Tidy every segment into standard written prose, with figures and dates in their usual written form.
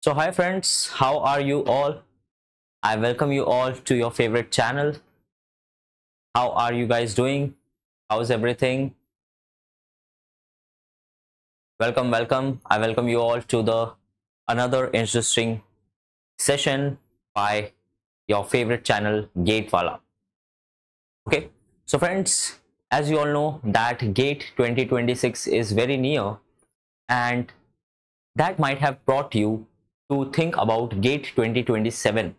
So hi friends, how are you all? I welcome you all to your favorite channel. How are you guys doing? How's everything? Welcome. I welcome you all to the another interesting session by your favorite channel GATE Wallah. Okay, so friends, as you all know that GATE 2026 is very near, and that might have brought you to think about GATE 2027,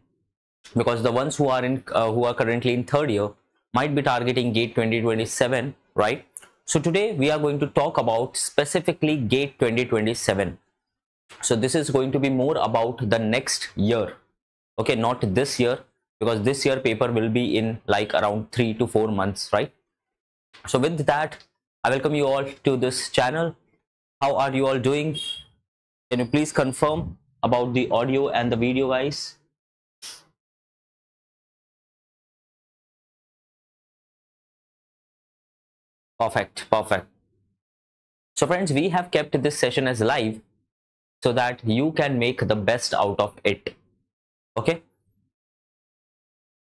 because the ones who are currently in third year might be targeting GATE 2027, right? So today we are going to talk about specifically GATE 2027. So this is going to be more about the next year, okay, not this year, because this year paper will be in like around 3 to 4 months, right? So with that, I welcome you all to this channel. How are you all doing? Can you please confirm about the audio and the video, guys? Perfect. So friends, we have kept this session as live so that you can make the best out of it. Okay,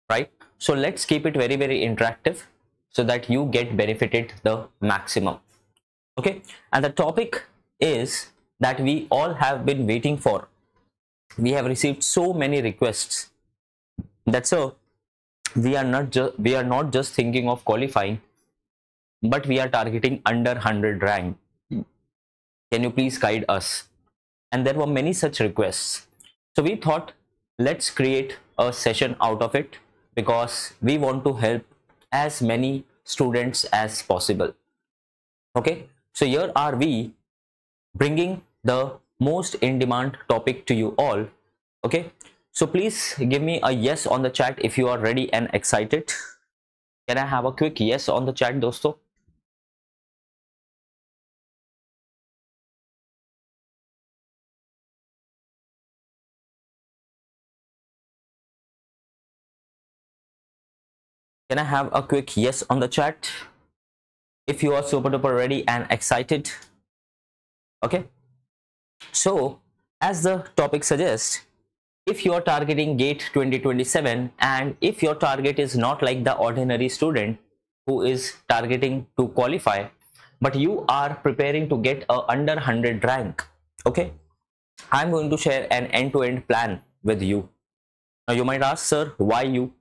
right? So let's keep it very interactive so that you get benefited the maximum. Okay, and the topic is that we all have been waiting for. We have received so many requests that we are not just thinking of qualifying, but we are targeting under 100 rank. Can you please guide us? And there were many such requests, so we thought let's create a session out of it, because we want to help as many students as possible. Okay, so here are we bringing the most in demand topic to you all. Okay, so please give me a yes on the chat if you are ready and excited. Can I have a quick yes on the chat, dosto? Can I have a quick yes on the chat if you are super duper ready and excited? Okay, so as the topic suggests, if you are targeting GATE 2027 and if your target is not like the ordinary student who is targeting to qualify, but you are preparing to get a under 100 rank, okay, I'm going to share an end-to-end plan with you. Now you might ask, sir, why you?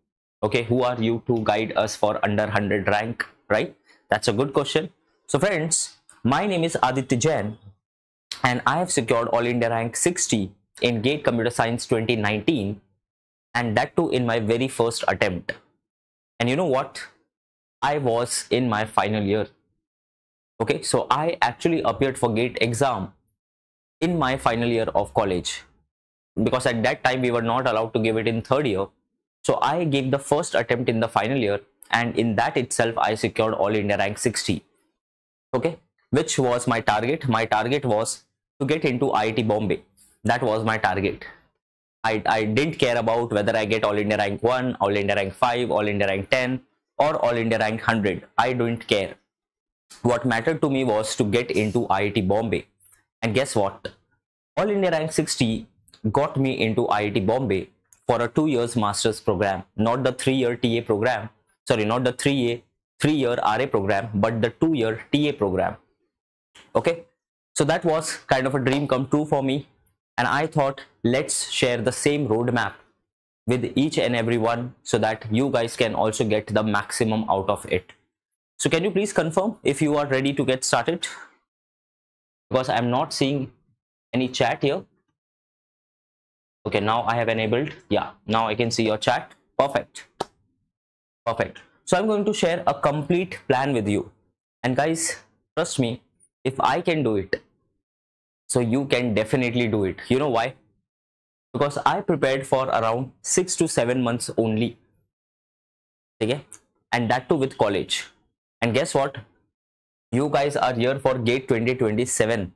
Okay, who are you to guide us for under 100 rank, right? That's a good question. So friends, my name is Aditya Jain and I have secured All India rank 60 in GATE Computer Science 2019, and that too in my very first attempt. And you know what? I was in my final year. Okay, so I actually appeared for GATE exam in my final year of college, because at that time we were not allowed to give it in third year. So I gave the first attempt in the final year, and in that itself I secured All India rank 60. Okay, which was my target. My target was to get into IIT Bombay. That was my target. I didn't care about whether I get All India rank 1, All India rank 5, All India rank 10 or All India rank 100. I didn't care. What mattered to me was to get into IIT Bombay. And guess what? All India rank 60 got me into IIT Bombay for a 2 years master's program, not the 3-year TA program. Sorry, not the 3-year RA program, but the 2-year TA program. Okay, so that was kind of a dream come true for me, and I thought let's share the same roadmap with each and every one so that you guys can also get the maximum out of it. So can you please confirm if you are ready to get started, because I'm not seeing any chat here. Okay, now I have enabled. Yeah, now I can see your chat. Perfect. So I'm going to share a complete plan with you, and guys, trust me, if I can do it, so you can definitely do it. You know why? Because I prepared for around 6 to 7 months only. Okay, and that too with college. And guess what? You guys are here for GATE 2027.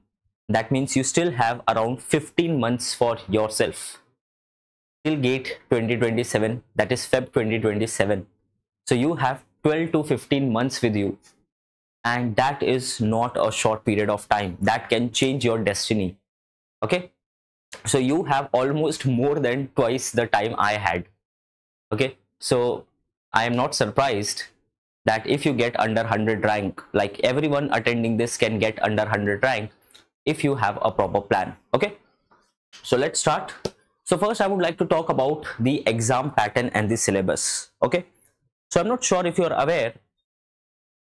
That means you still have around 15 months for yourself till GATE 2027, that is Feb 2027. So you have 12 to 15 months with you, and that is not a short period of time. That can change your destiny. Okay, So you have almost more than twice the time I had. Okay, so I am not surprised that if you get under 100 rank, like everyone attending this can get under 100 rank if you have a proper plan. Okay, so let's start. So first I would like to talk about the exam pattern and the syllabus. Okay, so I'm not sure if you're aware,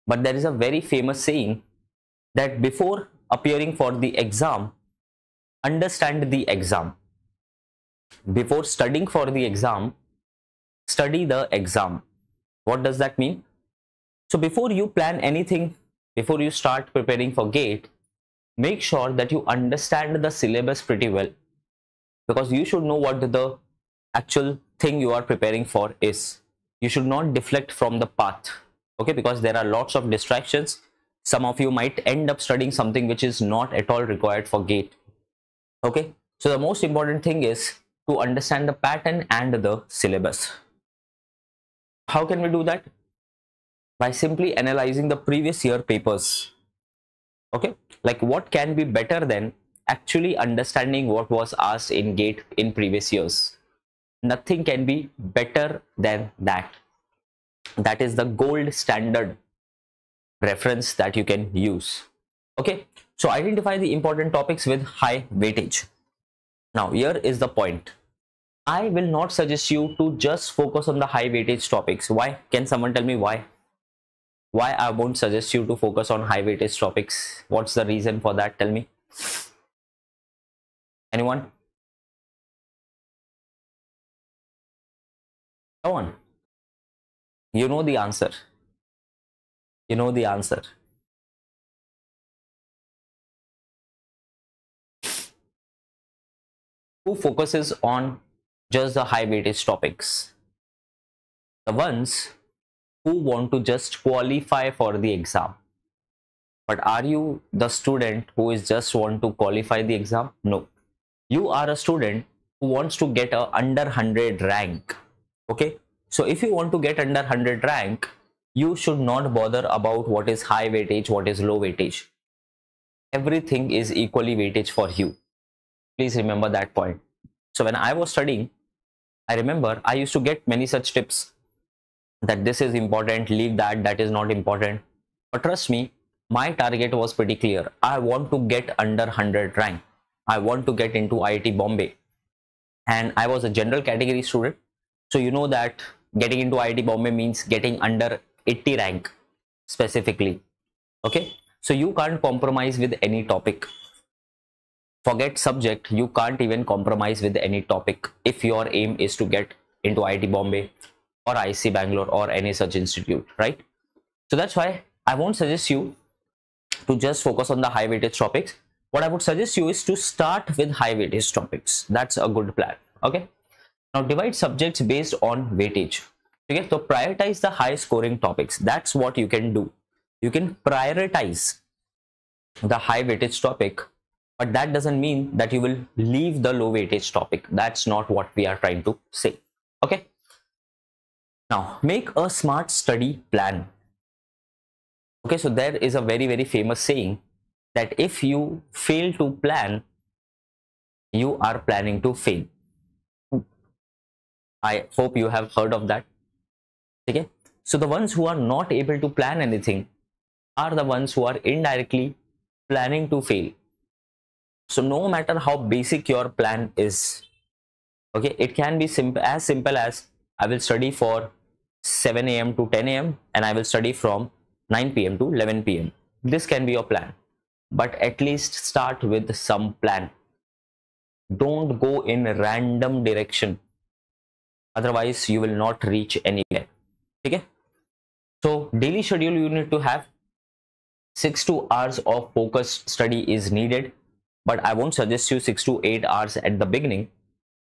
but there is a very famous saying that before appearing for the exam, understand the exam. Before studying for the exam, study the exam. What does that mean? So before you plan anything, before you start preparing for GATE, make sure that you understand the syllabus pretty well, because you should know what the actual thing you are preparing for is. You should not deflect from the path. Okay, because there are lots of distractions. Some of you might end up studying something which is not at all required for GATE. Okay, so the most important thing is to understand the pattern and the syllabus. How can we do that? By simply analyzing the previous year papers. Okay, like what can be better than actually understanding what was asked in GATE in previous years? Nothing can be better than that. That is the gold standard reference that you can use. Okay, so identify the important topics with high weightage. Now here is the point. I will not suggest you to just focus on the high weightage topics. Why? Can someone tell me why? Why I won't suggest you to focus on high weightage topics? What's the reason for that? Tell me. Anyone? Come on. You know the answer. You know the answer. Who focuses on just the high weightage topics? The ones who want to just qualify for the exam. But are you the student who is just want to qualify the exam? No. You are a student who wants to get a under 100 rank. Okay, so if you want to get under 100 rank, you should not bother about what is high weightage, what is low weightage. Everything is equally weightage for you. Please remember that point. So when I was studying, I remember I used to get many such tips that this is important, leave that, that is not important. But trust me, my target was pretty clear. I want to get under 100 rank. I want to get into IIT Bombay. And I was a general category student. So you know that getting into IIT Bombay means getting under 80 rank specifically. Okay, so you can't compromise with any topic. Forget subject, you can't even compromise with any topic if your aim is to get into IIT Bombay or IC Bangalore or any such institute, right? So that's why I won't suggest you to just focus on the high weightage topics. What I would suggest you is to start with high weightage topics. That's a good plan. Okay, now divide subjects based on weightage. Okay, so prioritize the high scoring topics. That's what you can do. You can prioritize the high weightage topic, but that doesn't mean that you will leave the low weightage topic. That's not what we are trying to say. Okay, now make a smart study plan. Okay, so there is a very famous saying that if you fail to plan, you are planning to fail. I hope you have heard of that. Okay, so the ones who are not able to plan anything are the ones who are indirectly planning to fail. So no matter how basic your plan is, okay, it can be simple as I will study for 7 a.m. to 10 a.m. and I will study from 9 p.m. to 11 p.m. This can be your plan, but at least start with some plan. Don't go in random direction, otherwise you will not reach anywhere. Okay, so daily schedule you need to have 6 to 8 hours of focused study is needed, but I won't suggest you 6 to 8 hours at the beginning.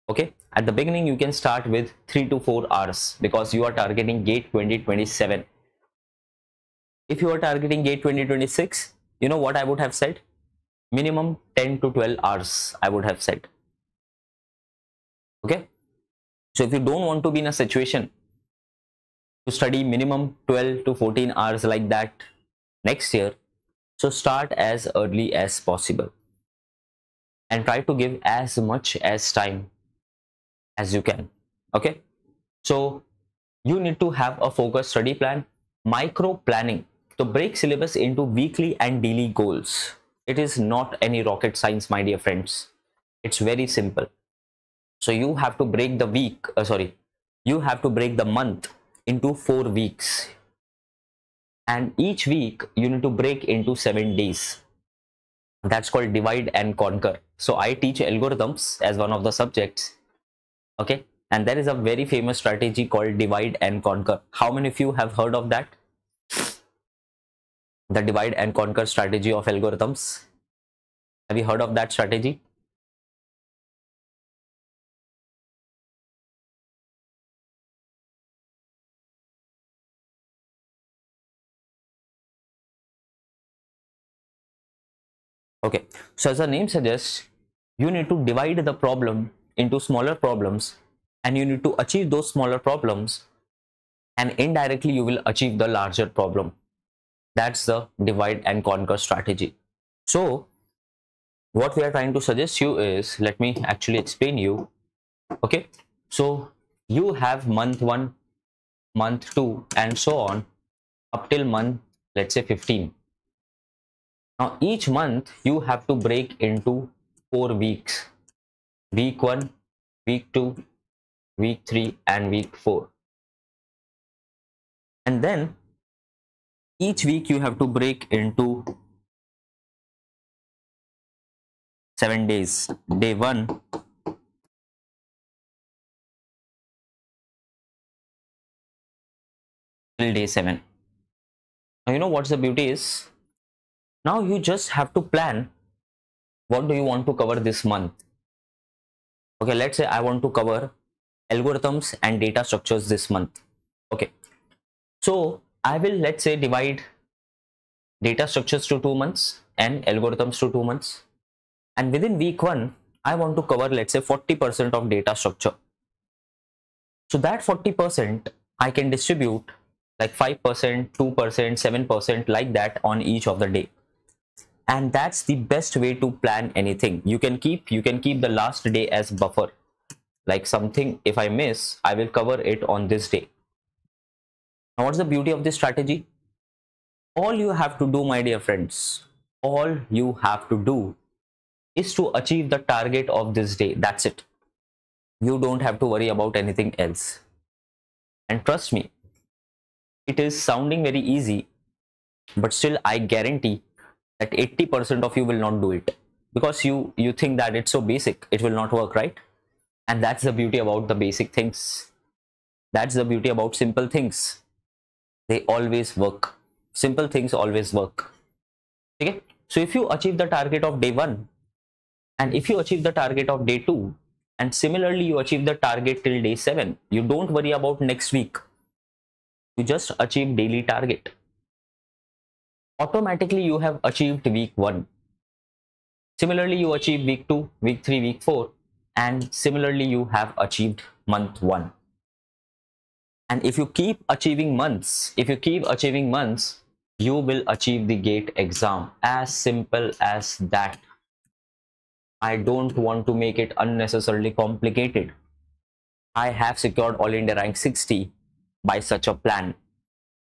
Okay, at the beginning you can start with 3 to 4 hours because you are targeting GATE 2027. If you are targeting GATE 2026, you know what I would have said? Minimum 10 to 12 hours I would have said. Okay, so if you don't want to be in a situation to study minimum 12 to 14 hours like that next year, so start as early as possible. and try to give as much as time as you can. Okay, so you need to have a focused study plan. Micro planning to break syllabus into weekly and daily goals. It is not any rocket science, my dear friends. It's very simple. So you have to break the you have to break the month into 4 weeks, and each week you need to break into 7 days. That's called divide and conquer. So I teach algorithms as one of the subjects. Okay, and there is a very famous strategy called divide and conquer. How many of you have heard of that? The divide and conquer strategy of algorithms. Have you heard of that strategy? Okay, so as the name suggests, you need to divide the problem into smaller problems, and you need to achieve those smaller problems, and indirectly you will achieve the larger problem. That's the divide and conquer strategy. So what we are trying to suggest you is, let me actually explain you. Okay, so you have month 1, month 2, and so on up till month, let's say 15. Now each month you have to break into 4 weeks: week 1, week 2, week 3, and week 4. And then each week you have to break into 7 days: day 1 till day 7. Now you know what's the beauty is? Now you just have to plan, what do you want to cover this month? Okay, let's say I want to cover algorithms and data structures this month. Okay, so I will, let's say, divide data structures to 2 months and algorithms to 2 months. And within week 1, I want to cover, let's say, 40% of data structure. So that 40% I can distribute like 5%, 2%, 7%, like that on each of the day. And that's the best way to plan anything. You can keep the last day as buffer. Like something, if I miss, I will cover it on this day. Now what's the beauty of this strategy? All you have to do, my dear friends, all you have to do is to achieve the target of this day. That's it. You don't have to worry about anything else. And trust me, it is sounding very easy, but still I guarantee that 80% of you will not do it, because you think that it's so basic, it will not work, right? And that's the beauty about the basic things. That's the beauty about simple things. They always work. Simple things always work. Okay, so if you achieve the target of day 1, and if you achieve the target of day 2, and similarly you achieve the target till day 7, you don't worry about next week. You just achieve daily target. Automatically you have achieved week 1. Similarly you achieve week 2, week 3, week 4, and similarly you have achieved month 1. And if you keep achieving months, you will achieve the GATE exam. As simple as that. I don't want to make it unnecessarily complicated. I have secured All India rank 60 by such a plan.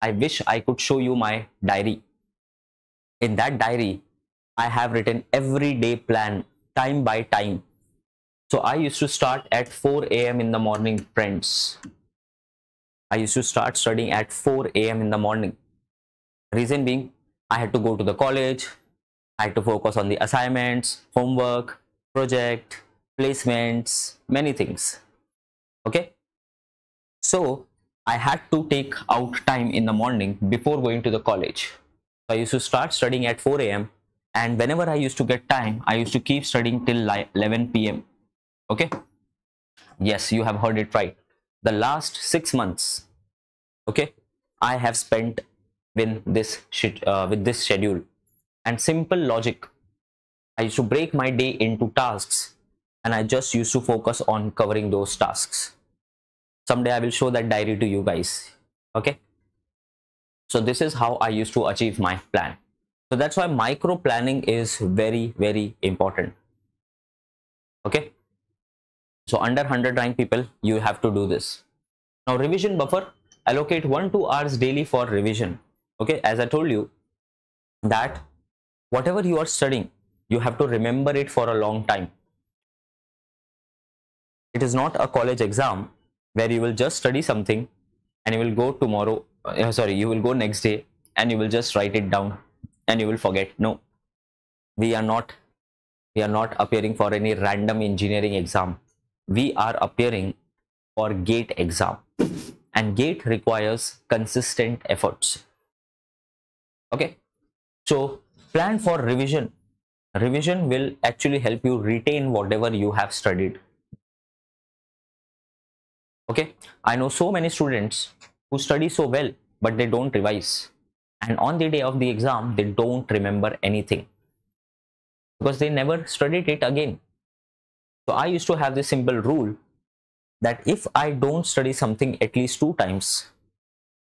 I wish I could show you my diary. In that diary, I have written everyday plan, time by time. So I used to start at 4 a.m. in the morning, friends. I used to start studying at 4 a.m. in the morning. Reason being, I had to go to the college, I had to focus on the assignments, homework, project, placements, many things. Okay, so I had to take out time in the morning before going to the college. So I used to start studying at 4 a.m. and whenever I used to get time, I used to keep studying till 11 p.m. Okay, yes, you have heard it right. The last 6 months, okay, I have spent with this schedule. And simple logic, I used to break my day into tasks, and I just used to focus on covering those tasks. Someday I will show that diary to you guys. Okay, so this is how I used to achieve my plan. So that's why micro planning is very, very important. Okay, so under 100 rank people, you have to do this. Now revision buffer, allocate 1-2 hours daily for revision. Okay, as I told you that whatever you are studying, you have to remember it for a long time. It is not a college exam where you will just study something and you will go tomorrow, you will go next day and you will just write it down and you will forget. No, we are not appearing for any random engineering exam. We are appearing for GATE exam, and GATE requires consistent efforts. Okay, so plan for revision. Revision will actually help you retain whatever you have studied. Okay, I know so many students who study so well but they don't revise, and on the day of the exam they don't remember anything because they never studied it again. So I used to have this simple rule that if I don't study something at least 2 times,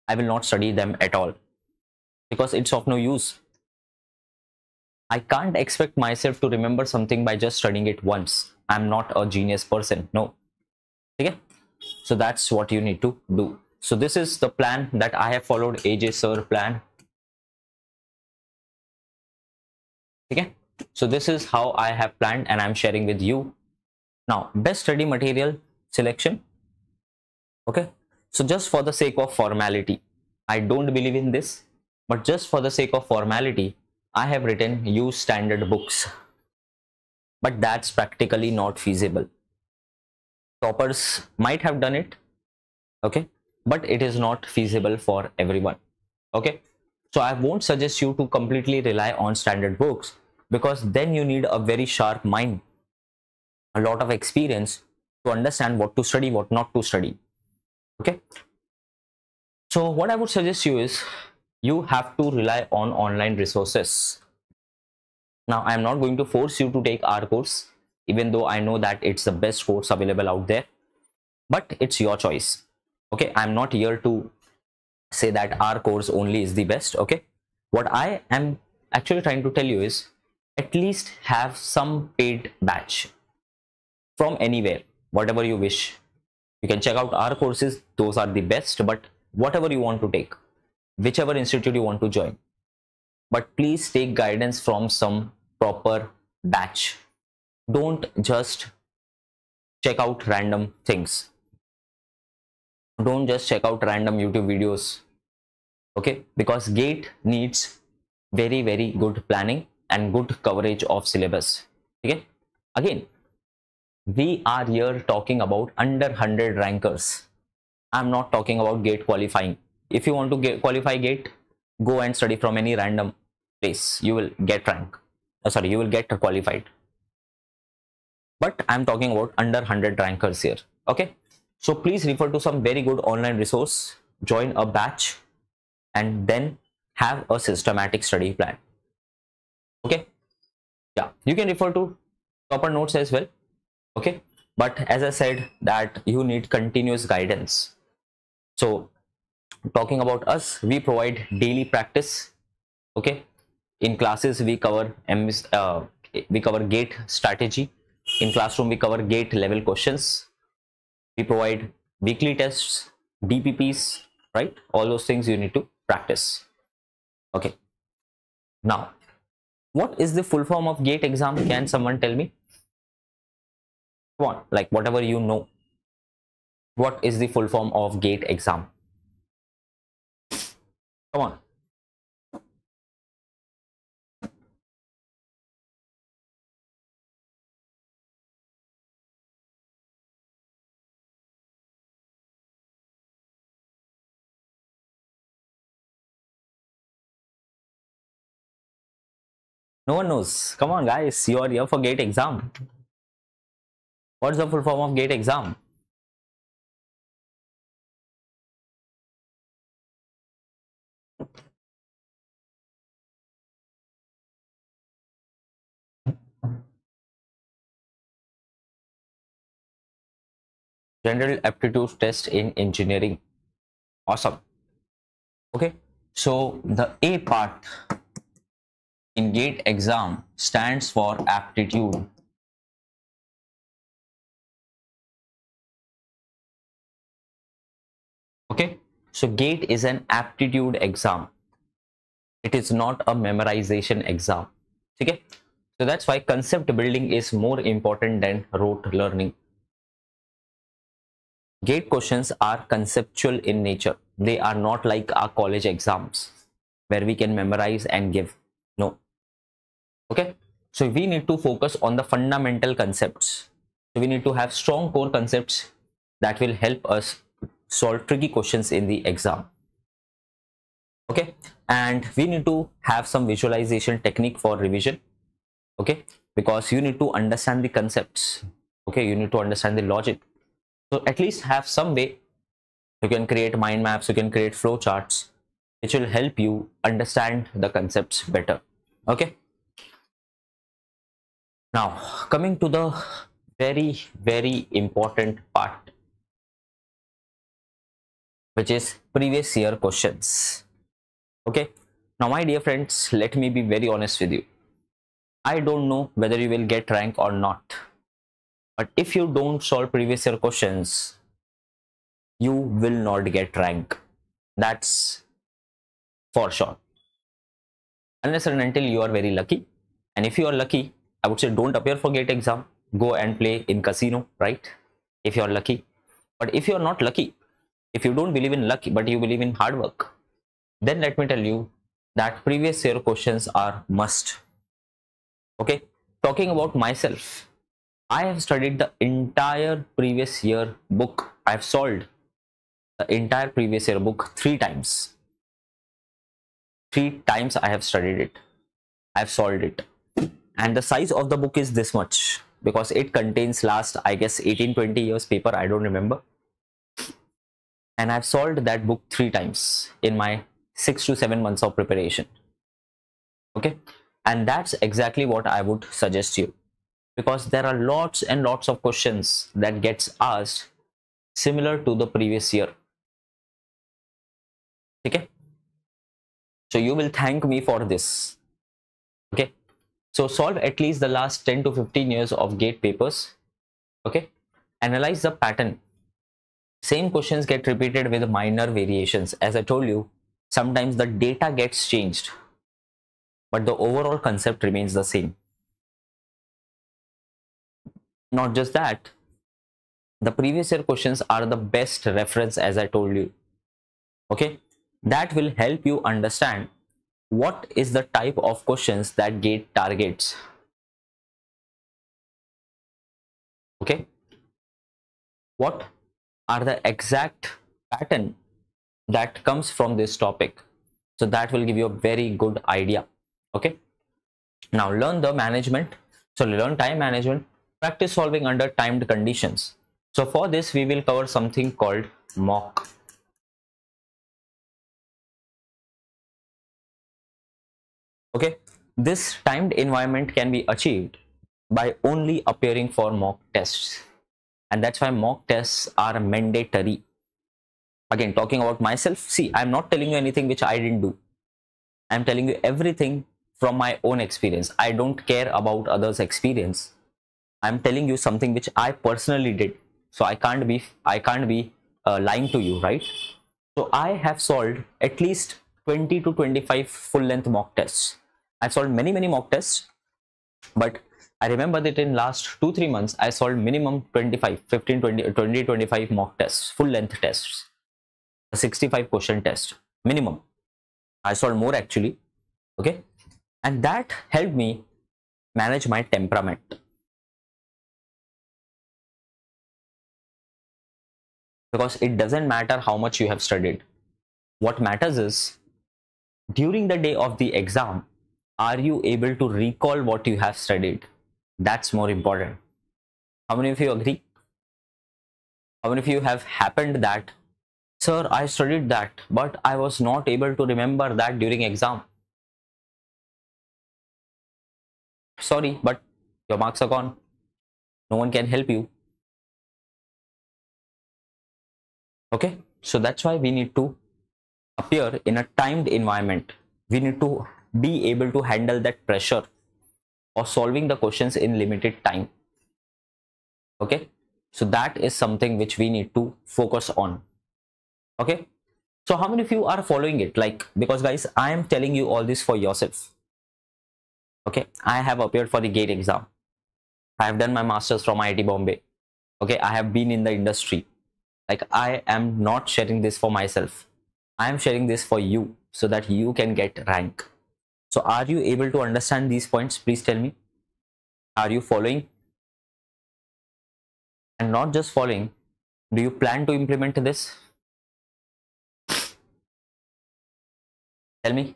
I will not study them at all, because it's of no use. I can't expect myself to remember something by just studying it once. I'm not a genius person. No. Okay? So that's what you need to do. So this is the plan that I have followed, AJ sir plan. Okay? So this is how I have planned and I'm sharing with you. Now, best study material selection. Okay? So just for the sake of formality, I don't believe in this, but just for the sake of formality, I have written use standard books. But that's practically not feasible. Toppers might have done it, okay, but it is not feasible for everyone. Okay, so I won't suggest you to completely rely on standard books, because then you need a very sharp mind, a lot of experience to understand what to study, what not to study. Okay, so what I would suggest you is you have to rely on online resources. Now I am not going to force you to take our course, even though I know that it's the best course available out there, but it's your choice. Okay, I'm not here to say that our course only is the best. Okay, what I am actually trying to tell you is at least have some paid batch from anywhere, whatever you wish. You can check out our courses, those are the best, but whatever you want to take, whichever institute you want to join, but please take guidance from some proper batch. Don't just check out random things. Don't just check out random YouTube videos. Okay, because GATE needs very good planning and good coverage of syllabus. Okay, again, we are here talking about under 100 rankers. I'm not talking about GATE qualifying. If you want to qualify GATE, go and study from any random place. You will get rank. You will get qualified. But I'm talking about under 100 rankers here. Okay, so please refer to some very good online resource, join a batch, and then have a systematic study plan. Okay, yeah, you can refer to topper notes as well. Okay, but as I said that you need continuous guidance. So talking about us, we provide daily practice. Okay, in classes we cover GATE strategy. In classroom we cover GATE level questions. We provide weekly tests, DPPs, right? All those things you need to practice. Okay, now what is the full form of GATE exam? Can someone tell me? Come on, like whatever you know. What is the full form of GATE exam? Come on. No one knows. Come on, guys. You are here for GATE exam. What's the full form of GATE exam? General aptitude test in engineering. Awesome. Okay, so the A part in GATE exam stands for aptitude. Okay, so GATE is an aptitude exam. It is not a memorization exam. Okay, so that's why concept building is more important than rote learning. GATE questions are conceptual in nature. They are not like our college exams where we can memorize and give. No. Okay, so we need to focus on the fundamental concepts. So we need to have strong core concepts that will help us solve tricky questions in the exam. Okay, and we need to have some visualization technique for revision. Okay, because you need to understand the concepts. Okay, you need to understand the logic. So at least have some way you can create mind maps, you can create flow charts, which will help you understand the concepts better. Okay, now coming to the very important part, which is previous year questions. Okay, now my dear friends, let me be very honest with you. I don't know whether you will get rank or not, but if you don't solve previous year questions, you will not get rank. That's for sure, unless and until you are very lucky. And if you are lucky, I would say don't appear for GATE exam, go and play in casino, right? If you are lucky. But if you are not lucky, if you don't believe in luck but you believe in hard work, then let me tell you that previous year questions are must. Okay, talking about myself, I have studied the entire previous year book. I have solved the entire previous year book 3 times. 3 times I have studied it. I have solved it. And the size of the book is this much because it contains last, I guess, 18-20 years paper. I don't remember. And I've solved that book 3 times in my 6 to 7 months of preparation. Okay. And that's exactly what I would suggest you, because there are lots and lots of questions that gets asked similar to the previous year. Okay, so you will thank me for this. Okay, so solve at least the last 10 to 15 years of GATE papers. Okay, analyze the pattern. Same questions get repeated with minor variations. As I told you, sometimes the data gets changed, but the overall concept remains the same. Not just that, the previous year questions are the best reference, as I told you. Okay, that will help you understand what is the type of questions that GATE targets. Okay, what are the exact pattern that comes from this topic, so that will give you a very good idea. Okay, now learn the management. So learn time management, practice solving under timed conditions. So for this we will cover something called mock. Okay, this timed environment can be achieved by only appearing for mock tests, and that's why mock tests are mandatory. Again, talking about myself, see, I'm not telling you anything which I didn't do. I'm telling you everything from my own experience. I don't care about others' experience. I'm telling you something which I personally did. So I can't be lying to you, right? So I have solved at least 20 to 25 full length mock tests. I've solved many mock tests, but I remember that in last 2-3 months I solved minimum 25, 15, 20, 25 mock tests, full length tests, a 65 question test minimum. I solved more actually. Okay, and that helped me manage my temperament, because it doesn't matter how much you have studied. What matters is during the day of the exam, are you able to recall what you have studied? That's more important. How many of you agree? How many of you have happened that, sir, I studied that, but I was not able to remember that during exam? Sorry, but your marks are gone. No one can help you. Okay, so that's why we need to appear in a timed environment. We need to be able to handle that pressure of solving the questions in limited time. Okay, so that is something which we need to focus on. Okay, so how many of you are following it? Like, because guys, I am telling you all this for yourself. Okay, I have appeared for the GATE exam. I have done my masters from IIT Bombay. Okay, I have been in the industry. Like, I am not sharing this for myself. I am sharing this for you so that you can get rank. So are you able to understand these points? Please tell me. Are you following? And not just following, do you plan to implement this? Tell me.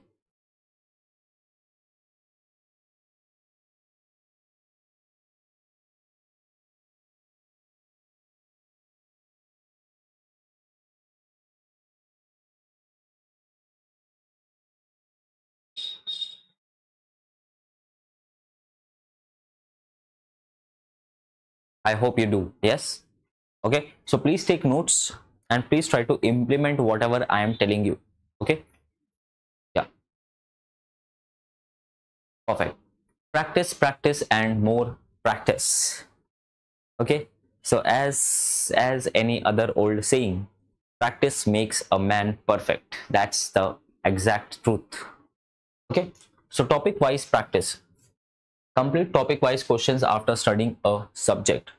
I hope you do. Yes. Okay. So please take notes and please try to implement whatever I am telling you. Okay. Yeah. Perfect. Practice, practice, and more practice. Okay. So as any other old saying, practice makes a man perfect. That's the exact truth. Okay. So topic wise practice. Complete topic wise questions after studying a subject.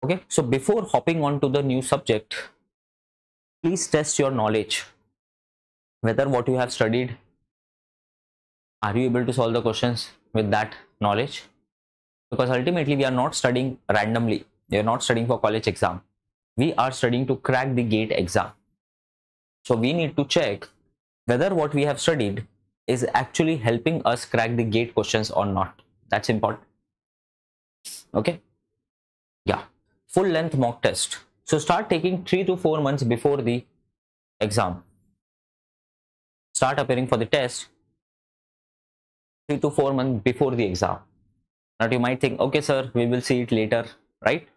Okay, so before hopping on to the new subject, please test your knowledge whether what you have studied, are you able to solve the questions with that knowledge? Because ultimately we are not studying randomly. We are not studying for college exam. We are studying to crack the GATE exam. So we need to check whether what we have studied is actually helping us crack the GATE questions or not. That's important. Okay. Yeah. Full length mock test. So start taking 3 to 4 months before the exam. Start appearing for the test 3 to 4 months before the exam. Now you might think, okay sir, we will see it later, right?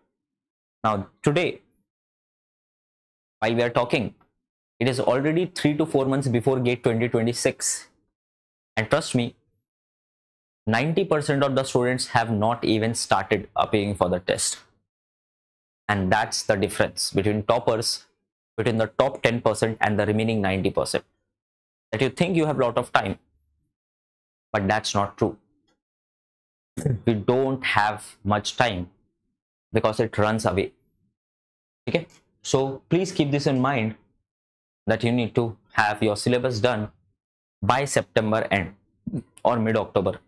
Now today, while we are talking, it is already 3 to 4 months before GATE 2026. And trust me, 90% of the students have not even started appearing for the test. And that's the difference between toppers, between the top 10% and the remaining 90%. That you think you have a lot of time, but that's not true. We don't have much time because it runs away. Okay, so please keep this in mind that you need to have your syllabus done by September end or mid-October.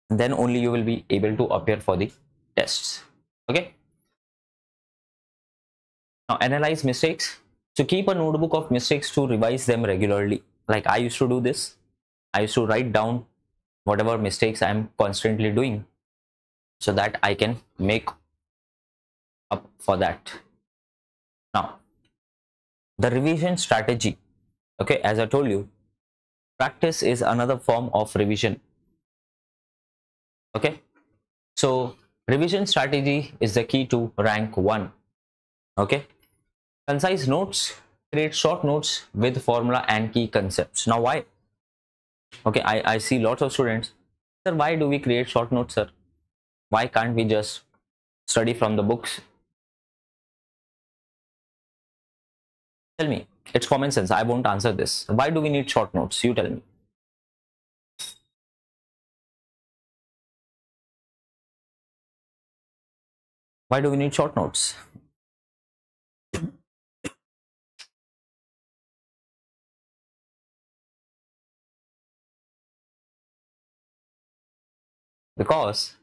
Then only you will be able to appear for the tests. Okay, now analyze mistakes. So keep a notebook of mistakes to revise them regularly. Like I used to do this. I used to write down whatever mistakes I am constantly doing so that I can make up for that. Now, the revision strategy. Okay, as I told you, practice is another form of revision. Okay, so revision strategy is the key to rank 1. Okay, concise notes, create short notes with formula and key concepts. Now why? Okay, I see lots of students, sir, why do we create short notes, sir? Why can't we just study from the books? Tell me, it's common sense. I won't answer this. Why do we need short notes? You tell me. Why do we need short notes? Because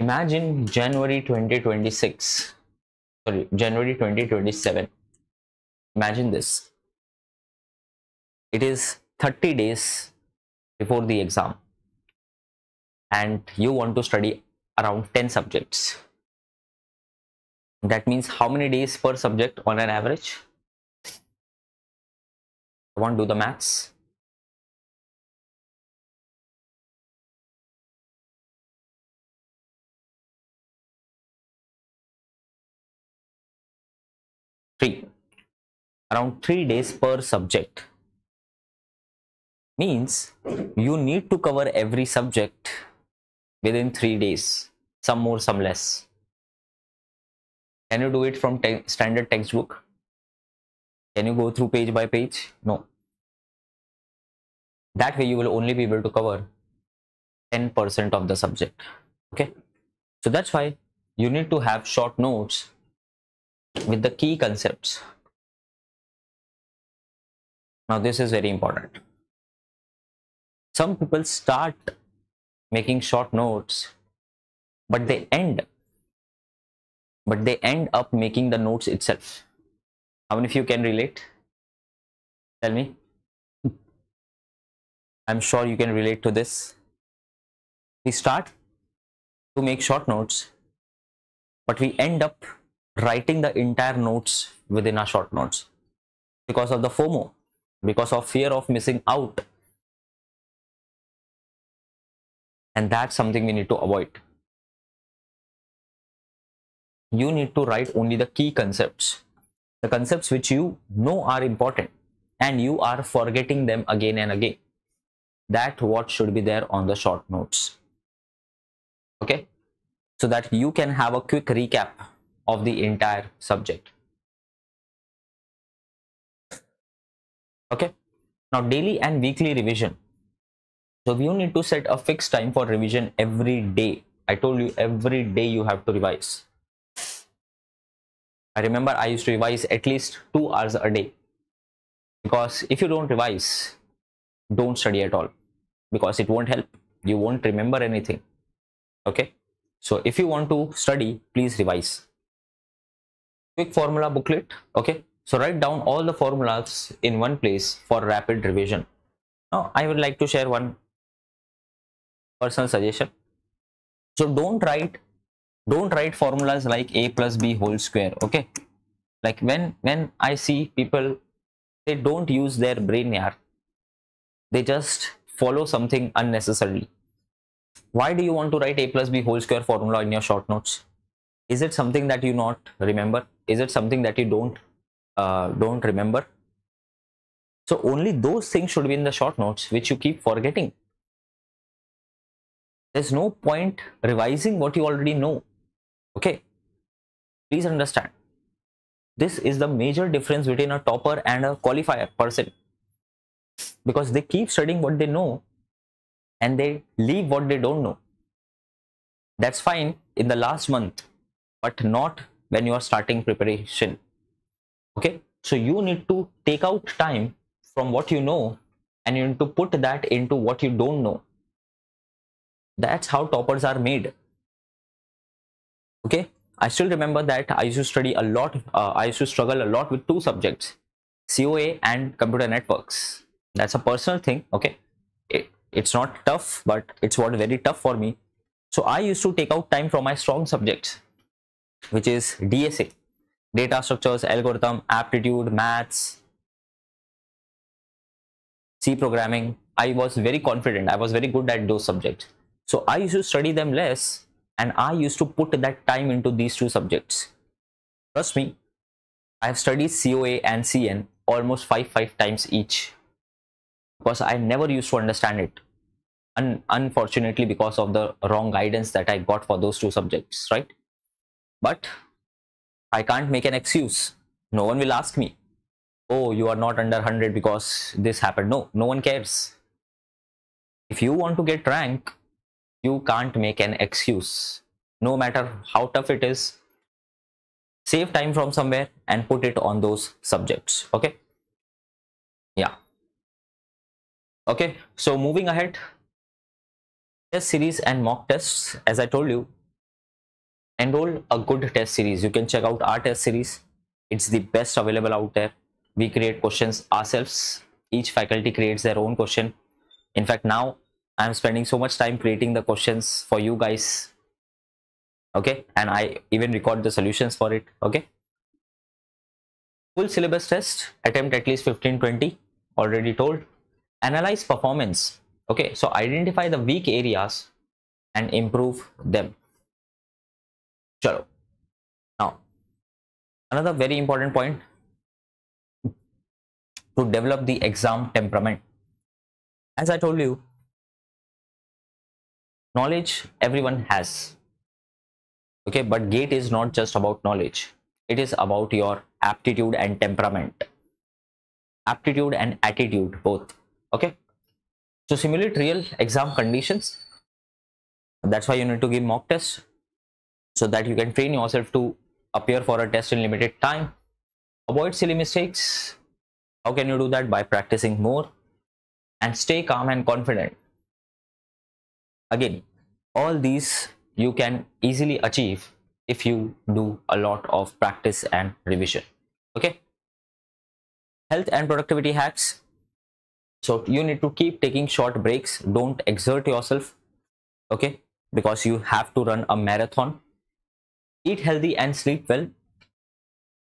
imagine January 2026, sorry, January 2027. Imagine this. It is 30 days before the exam and you want to study around 10 subjects. That means how many days per subject on an average? I want to do the maths. Around 3 days per subject. Means you need to cover every subject within 3 days, some more, some less. Can you do it from standard textbook? Can you go through page by page? No. That way you will only be able to cover 10% of the subject. Okay, so that's why you need to have short notes with the key concepts. Now this is very important. Some people start making short notes, but they end up making the notes itself. How many of you can relate? Tell me. I'm sure you can relate to this. We start to make short notes, but we end up writing the entire notes within our short notes because of the FOMO, because of fear of missing out. And that's something we need to avoid. You need to write only the key concepts, the concepts which you know are important and you are forgetting them again and again. That's what should be there on the short notes. Okay, so that you can have a quick recap of the entire subject. Okay, now daily and weekly revision. So you need to set a fixed time for revision every day. I told you every day you have to revise. I remember I used to revise at least 2 hours a day, because if you don't revise, don't study at all, because it won't help. You won't remember anything. Okay, so if you want to study, please revise. Quick formula booklet. Okay, so write down all the formulas in one place for rapid revision. Now I would like to share one personal suggestion. So don't write formulas like a plus b whole square. Okay, like when I see people, they don't use their brain here, they just follow something unnecessarily. Why do you want to write a plus b whole square formula in your short notes? Is it something that you not remember? Is it something that you don't remember? So only those things should be in the short notes which you keep forgetting. There's no point revising what you already know. Okay, please understand. This is the major difference between a topper and a qualifier person, because they keep studying what they know and they leave what they don't know. That's fine in the last month, but not when you are starting preparation. Okay, so you need to take out time from what you know and you need to put that into what you don't know. That's how toppers are made. Okay, I still remember that I used to study a lot. I used to struggle a lot with 2 subjects, COA and computer networks. That's a personal thing. Okay, it's not tough, but it's what very tough for me. So I used to take out time from my strong subjects, which is DSA, data structures, algorithm, aptitude, maths, C programming. I was very confident. I was very good at those subjects. So I used to study them less and I used to put that time into these 2 subjects. Trust me, I have studied COA and CN almost 5 times each, because I never used to understand it. Unfortunately, because of the wrong guidance that I got for those 2 subjects, right? But I can't make an excuse. No one will ask me, oh, you are not under 100 because this happened. No one cares. If you want to get rank, you can't make an excuse. No matter how tough it is, save time from somewhere and put it on those subjects. Okay, yeah. Okay, so moving ahead, test series and mock tests. As I told you, enroll a good test series. You can check out our test series. It's the best available out there. We create questions ourselves. Each faculty creates their own question. In fact, now I'm spending so much time creating the questions for you guys. Okay, and I even record the solutions for it. Okay, full syllabus test, attempt at least 15-20, already told. Analyze performance. Okay, so identify the weak areas and improve them. Chalo. Now, another very important point, to develop the exam temperament. As I told you, knowledge everyone has. Okay, but GATE is not just about knowledge. It is about your aptitude and temperament. aptitude and attitude both. Okay, so simulate real exam conditions. That's why you need to give mock tests, so that you can train yourself to appear for a test in limited time. Avoid silly mistakes. How can you do that? By practicing more and stay calm and confident. Again, all these you can easily achieve if you do a lot of practice and revision. Okay, health and productivity hacks. So you need to keep taking short breaks. Don't exert yourself, okay, because you have to run a marathon. Eat healthy and sleep well,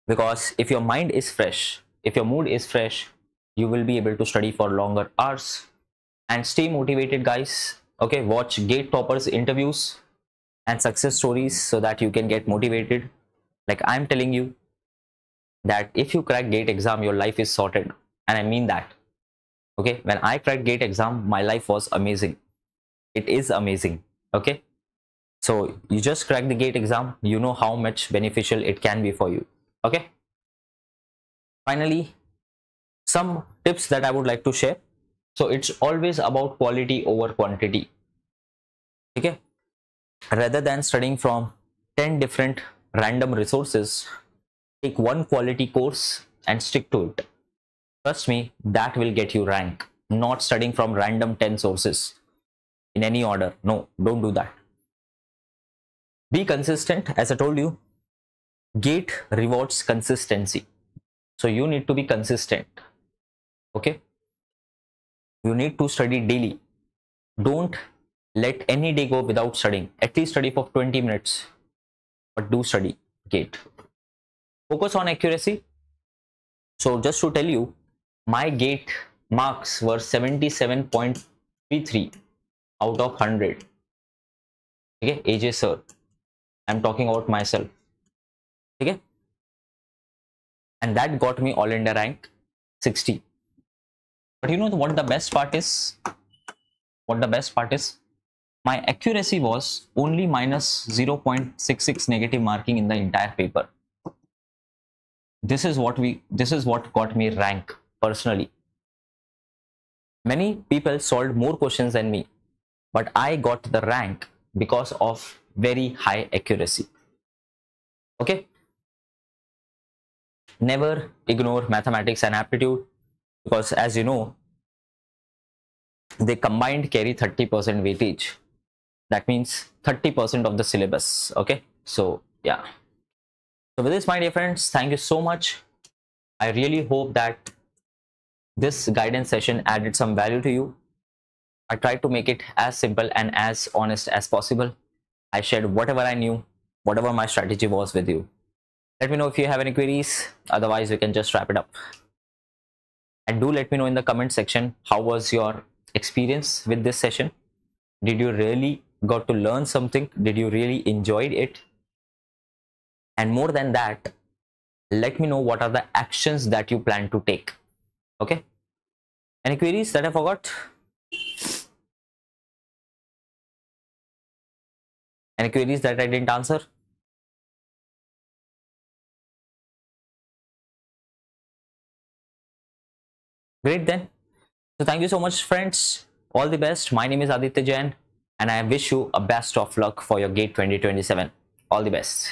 because if your mind is fresh, if your mood is fresh, you will be able to study for longer hours. And stay motivated, guys. Okay, watch GATE toppers interviews and success stories so that you can get motivated. Like I'm telling you that if you crack GATE exam, your life is sorted, and I mean that. Okay, when I cracked GATE exam, my life was amazing. It is amazing. Okay, so you just crack the GATE exam, you know how much beneficial it can be for you. Okay, finally, some tips that I would like to share. So it's always about quality over quantity. Okay, rather than studying from 10 different random resources, take one quality course and stick to it. Trust me, that will get you rank. Not studying from random 10 sources in any order. No, don't do that. Be consistent. As I told you, GATE rewards consistency. So you need to be consistent. Okay, you need to study daily. Don't let any day go without studying. At least study for 20 minutes, but do study GATE. Focus on accuracy. So just to tell you, my GATE marks were 77.33 out of 100. Okay, AJ sir, I'm talking about myself. Okay, and that got me all India rank 60. But you know what the best part is? What the best part is? My accuracy was only minus 0.66 negative marking in the entire paper. This is what got me rank personally. Many people solved more questions than me, but I got the rank because of very high accuracy. Okay, never ignore mathematics and aptitude, because as you know, they combined carry 30% weightage. That means 30% of the syllabus. Okay, so yeah. So with this, my dear friends, thank you so much. I really hope that this guidance session added some value to you. I tried to make it as simple and as honest as possible. I shared whatever I knew, whatever my strategy was with you. Let me know if you have any queries. Otherwise, we can just wrap it up. And do let me know in the comment section, how was your experience with this session? Did you really got to learn something? Did you really enjoyed it? And more than that, let me know what are the actions that you plan to take. Okay, any queries that I forgot? Any queries that I didn't answer? Great then. So thank you so much, friends. All the best. My name is Aditya Jain, and I wish you a best of luck for your GATE 2027. All the best.